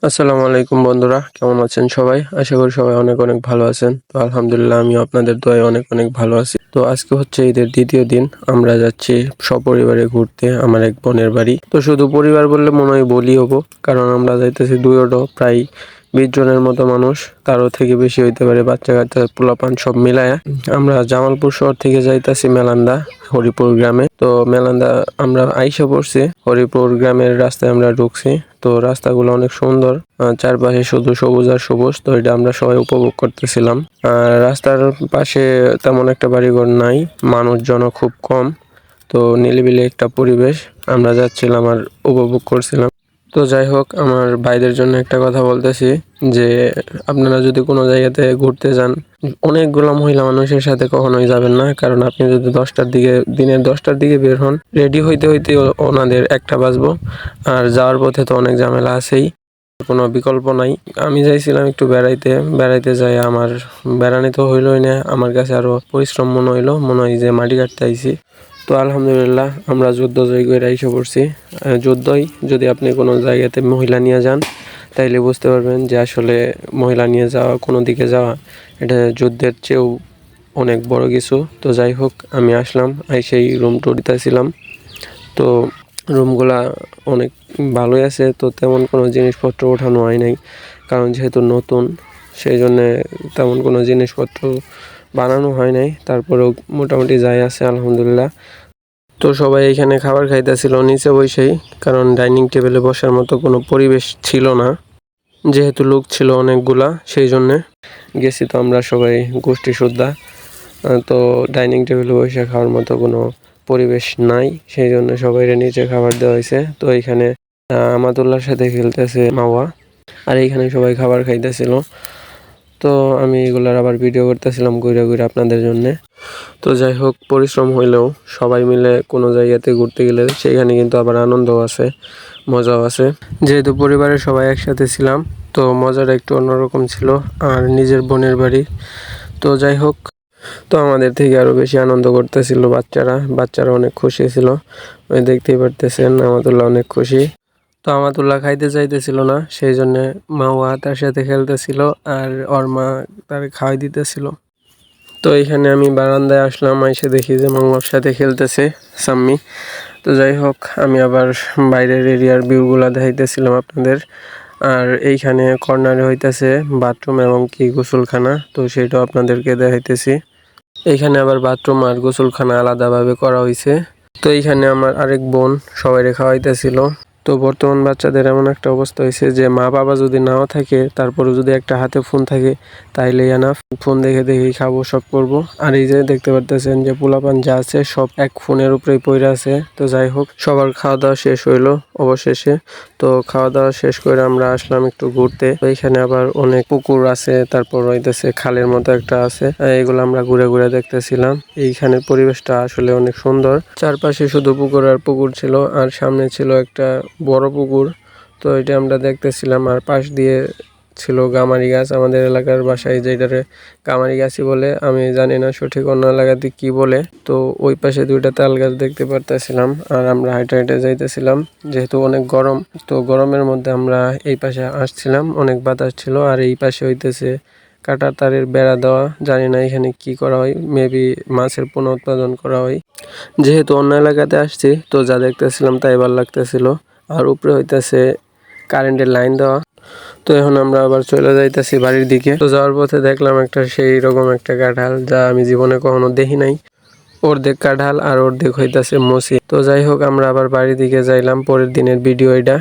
আসসালামু আলাইকুম বন্ধুরা, কেমন আছেন সবাই? আশা করি সবাই অনেক অনেক ভালো আছেন। তো আলহামদুলিল্লাহ আমিও আপনাদের দোয়ায় অনেক অনেক ভালো আছি। তো আজকে হচ্ছে ঈদের দ্বিতীয় দিন। আমরা যাচ্ছি সপরিবারে ঘুরতে আমার এক বোনের বাড়ি। তো শুধু পরিবার বললে মনে হয় বলি হবো, কারণ আমরা যাইতেছি দুইটো প্রায় 20 জনের মতো মানুষ, তারও থেকে বেশি হইতে পারে, বাচ্চা কাচ্চা পোলাপান সব মিলায়া। আমরা জামালপুর শহর থেকে যাইতাছি মেলান্দা হরিপুর গ্রামে। তো মেলান্দা আমরা আইসা পড়ছি, হরিপুর গ্রামের রাস্তায় আমরা ঢুকছি। তো রাস্তাগুলো অনেক সুন্দর, চারপাশে শুধু সবুজ আর সবুজ। তো এটা আমরা সবাই উপভোগ করতেছিলাম। আর রাস্তার পাশে তেমন একটা বাড়িঘর নাই, মানুষজনও খুব কম। তো নিরিবিলি একটা পরিবেশ আমরা যাচ্ছিলাম আর উপভোগ করছিলাম। তো যাই হোক, আমার ভাইদের জন্য একটা কথা বলতেছি যে আপনারা যদি কোনো জায়গাতে ঘুরতে যান, অনেকগুলো মহিলা মানুষের সাথে কখনোই যাবেন না। কারণ আপনি যদি দিনের 10টার দিকে বের হন, রেডি হইতে হইতে ওনাদের 1টা বাজবো। আর যাওয়ার পথে তো অনেক ঝামেলা আছেই, কোনো বিকল্প নাই। আমি চাইছিলাম একটু বেড়াইতে যাই, আমার বেড়ানি তো হইলই না, আমার কাছে আরো পরিশ্রম মনে হয় যে মাটি কাটতে আইছি। তো আলহামদুলিল্লাহ আমরা যুদ্ধ জয় করে এসে পড়ছি। যুদ্ধই যদি আপনি কোনো জায়গাতে মহিলা নিয়ে যান, তাইলে বুঝতে পারবেন যে আসলে মহিলা নিয়ে যাওয়া, কোনো দিকে যাওয়া, এটা যুদ্ধের চেয়েও অনেক বড় কিছু। তো যাই হোক, আমি আসলাম, সেই রুম টুর দিতেছিলাম। তো রুমগুলা অনেক ভালোই আছে। তো তেমন কোনো জিনিসপত্র ওঠানো হয় নাই, কারণ যেহেতু নতুন, সেই জন্যে তেমন কোনো জিনিসপত্র বানানো হয় নাই। তারপরেও মোটামুটি যাই আছে আলহামদুলিল্লাহ। তো সবাই এখানে খাবার খাইতেছিল নিচে বসেই, কারণ ডাইনিং টেবিলে বসার মতো কোনো পরিবেশ ছিল না, যেহেতু লোক ছিল অনেকগুলা। সেই জন্যে গেছি তো আমরা সবাই গোষ্ঠী সুদ্ধা। তো ডাইনিং টেবিলে বসে খাওয়ার মতো কোনো পরিবেশ নাই, সেই জন্য সবাই নিচে খাবার দেওয়া হয়েছে। তো এখানে আমাতুল্লাহর সাথে খেলতেছে মাওয়া, আর এইখানে সবাই খাবার খাইতেছিল। তো আমি এগুলার আবার ভিডিও করতেছিলাম ঘুরে ঘুরে আপনাদের জন্যে। তো যাই হোক, পরিশ্রম হইলেও সবাই মিলে কোনো জায়গাতে ঘুরতে গেলে সেখানে কিন্তু আবার আনন্দও আছে, মজাও আছে। যেহেতু পরিবারের সবাই একসাথে ছিলাম, তো মজাটা একটু অন্যরকম ছিল। আর নিজের বোনের বাড়ি, তো যাই হোক, তো আমাদের থেকে আরো বেশি আনন্দ করতেছিল বাচ্চারা অনেক খুশি ছিল। ওই দেখতেই পারতেছেন আমাতুল্লাহ অনেক খুশি। তো আমাতুল্লাহ খাইতে চাইতেছিল না, সেই জন্য মাওয়া তার সাথে খেলতেছিল, আর ওর মা তার খাওয়াই দিতেছিল। তো এখানে আমি বারান্দায় আসলাম, এসে দেখি যে মাওয়ার সাথে খেলতেছে সাম্মি। তো যাই হোক, আমি আবার বাইরের এরিয়ার ভিউগুলা দেখাইতেছিলাম আপনাদের। আর এইখানে কর্নারে হইতেছে বাথরুম এবং কি গোসলখানা, তো সেটাও আপনাদেরকে দেখাইতেছি। এইখানে আবার বাথরুম আর গোসলখানা আলাদাভাবে করা হয়েছে। তো এইখানে আমার আরেক বোন সবাই খাওয়াইতেছিল। তো বর্তমান বাচ্চাদের এমন একটা অবস্থা হয়েছে যে মা বাবা যদি নাও থাকে, তারপরে যদি একটা হাতে ফোন থাকে, তাইলে এনাফ, ফোন দেখে দেখেই খাবো, সব করব। আর এই যে দেখতে পারতেছেন যে পোলাপান যা আছে সব এক ফোনের উপরেই পড়ে আছে। তো যাই হোক, সবার খাওয়া দাওয়া শেষ হইলো অবশেষে। তো খাওয়া দাওয়া শেষ করে আমরা আসলাম একটু ঘুরতে। তো এখানে আবার অনেক পুকুর আছে, তারপর হইতেছে খালের মতো একটা আছে, এগুলো আমরা ঘুরে ঘুরে দেখতেছিলাম। এইখানের পরিবেশটা আসলে অনেক সুন্দর, চারপাশে শুধু পুকুর আর পুকুর ছিল, আর সামনে ছিল একটা বড় পুকুর। তো এটা আমরা দেখতেছিলাম, আর পাশ দিয়ে ছিল গামারি গাছ। আমাদের এলাকার ভাষায় যেটারে গামারি গাছই বলে, আমি জানি না সঠিক অন্য এলাকাতে কি বলে। তো ওই পাশে 2টা তাল গাছ দেখতে পারতেছিলাম, আর আমরা হাইটে হাইটে যাইতেছিলাম, যেহেতু অনেক গরম। তো গরমের মধ্যে আমরা এই পাশে আসছিলাম, অনেক বাতাস ছিল। আর এই পাশে হইতেছে কাটা তারের বেড়া দেওয়া, জানি না এখানে কি করা হয়, মেবি মাছের পুনঃ উৎপাদন করা হয়। যেহেতু অন্য এলাকাতে আসছি, তো যা দেখতেছিলাম তাই ভালো লাগতেছিল। আর উপরে হইতেছে কারেন্টের লাইন দেওয়া। তো এখন আমরা আবার চলে যাইতেছি বাড়ির দিকে। তো যাওয়ার পথে দেখলাম একটা সেই রকম একটা কাঁঠাল, যা আমি জীবনে কখনো দেখি নাই। অর্ধেক কাঁঠাল আর অর্ধেক হইতাছে মুসি। তো যাই হোক, আমরা আবার বাড়ির দিকে যাইলাম। পরের দিনের ভিডিও এটা।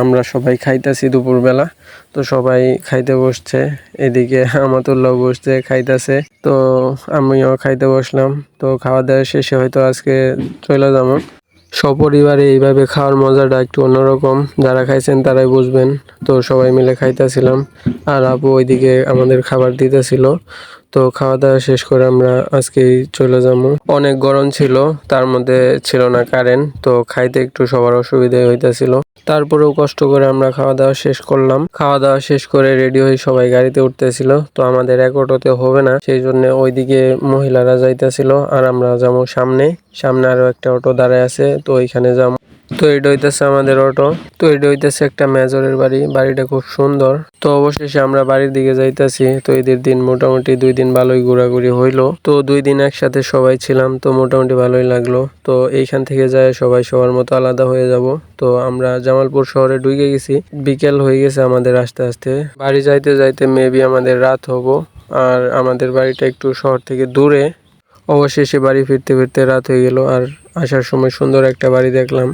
আমরা সবাই খাইতাছি দুপুরবেলা। তো সবাই খাইতে বসছে, এদিকে আমাতুল্লাহ বসছে খাইতাছে। তো আমিও খাইতে বসলাম। তো খাওয়া দাওয়া শেষে হয়তো আজকে চলে যাবো। সপরিবারে এইভাবে খাওয়ার মজাটা একটু অন্যরকম, যারা খাইছেন তারাই বুঝবেন। তো সবাই মিলে খাইতেছিলাম, আর আপু ওইদিকে আমাদের খাবার দিতেছিল। তো খাওয়া দাওয়া শেষ করে আমরা আজকেই চলে যাবো। অনেক গরম ছিল, তার মধ্যে ছিল না কারেন্ট, তো খাইতে একটু সবার অসুবিধা হইতেছিল। তারপরেও কষ্ট করে আমরা খাওয়া দাওয়া শেষ করলাম। খাওয়া দাওয়া শেষ করে রেডি হয়ে সবাই গাড়িতে উঠতেছিল। তো আমাদের এক অটোতে হবে না, সেই জন্য ওইদিকে মহিলারা যাইতেছিল, আর আমরা যাবো সামনে। সামনে আরো একটা অটো দাঁড়ায় আছে, তো ওইখানে যাবো। তো এটা হইতেছে আমাদের অটো। তো এটা হইতেছে একটা মেজরের বাড়ি, বাড়িটা খুব সুন্দর। তো অবশেষে আমরা বাড়ির দিকে যাইতাছি। তো ঈদের দিন মোটামুটি 2 দিন ভালোই ঘোরাঘুরি হইলো। তো 2 দিন একসাথে সবাই ছিলাম, তো মোটামুটি ভালোই লাগলো। তো এইখান থেকে যায় সবাই সবার মতো আলাদা হয়ে যাব। তো আমরা জামালপুর শহরে ঢুকে গেছি, বিকেল হয়ে গেছে আমাদের আস্তে আস্তে। বাড়ি যাইতে যাইতে মেবি আমাদের রাত হবো। আর আমাদের বাড়িটা একটু শহর থেকে দূরে। অবশেষে বাড়ি ফিরতে ফিরতে রাত হয়ে গেল, আর আসার সময় সুন্দর একটা বাড়ি দেখলাম।